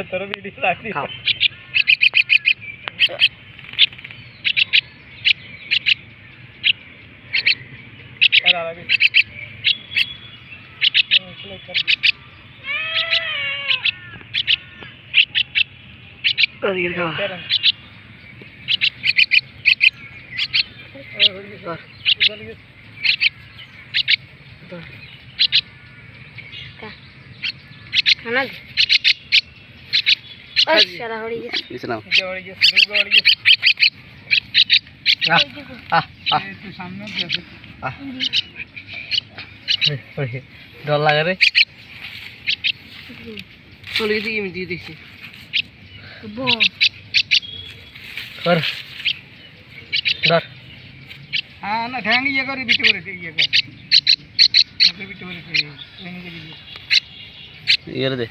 তোর ভিডিও লাগছে খাও আর আগে अरे खाओ खाना दे और सारा हो रही है इसे नाम गड़ी गई गड़ी गई तू सामने कैसे डर लगा रे चल गई थी मैं देखी बो कर डर हां ना ढंग ये कर बिट करे ये कर मगर बिट करे लेने के लिए ये दे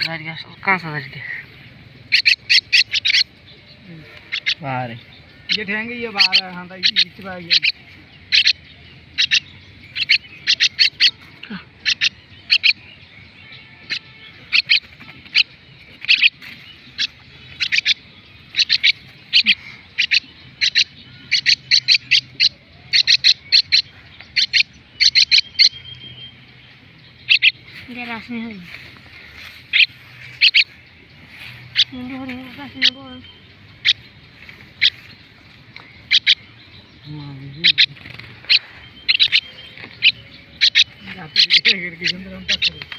गाड़ी का कहां से गाड़ी के बाहर ये ढंग ये बाहर हां ता बीच में आ गया ये रास्ते में मुंडे हो रही है रास्ते में बोल जाते दिखे करके सुंदर हम तक करो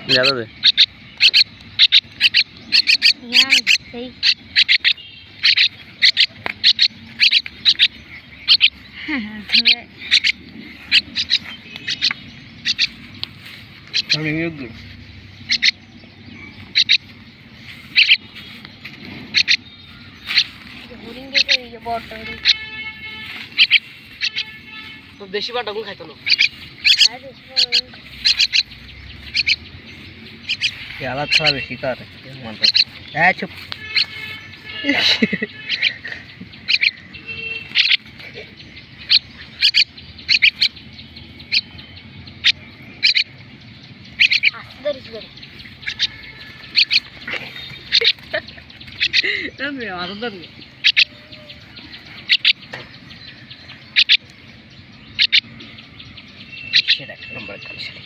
ज्यादा दे यार सही coming you good बोरिंग दे कर ये बॉटल तो देशी बाटा को खाइतो लो आज इसमें ये हालत थोड़ा बेशी कर मतलब ए चुप आस्तर इस बार नहीं आदत नहीं शेरा नंबर कर शेरा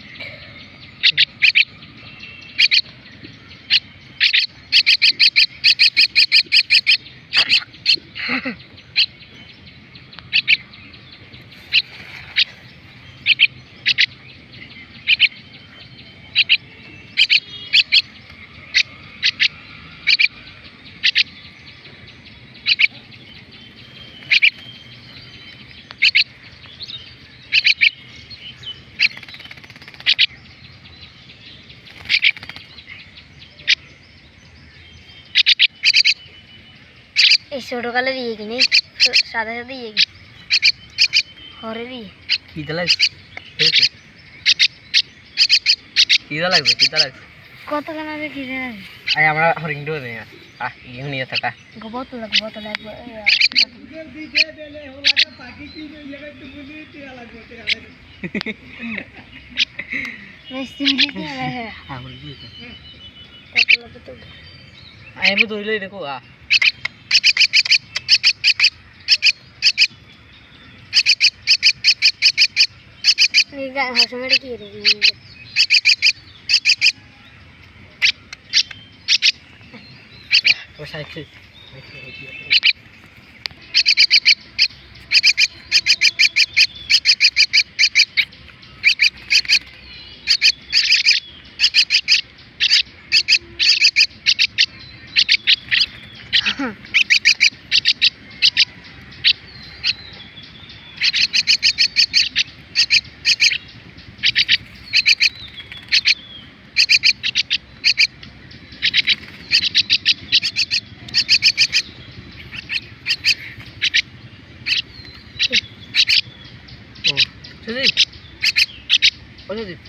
छोटो कलर ये कि नहीं सादा सादा ये कि हरे री किधर लग किधर लग কত কেন রে কি রে আই আমরা হরিং দো নে আ ইউ নিয়ে থাকা গবত লাগবে দিকে দেলে হোলাটা পাকি কি জায়গা তো বুঝি টিয়া লাগবে টিয়া লাগবে বেশি মিলি है हां बोल दी কত লাগবে তো আই আমি ধইলে দেখো আ ये गाय हसमेड़ की रे वो साइकिल সুদীপ ও সুদীপ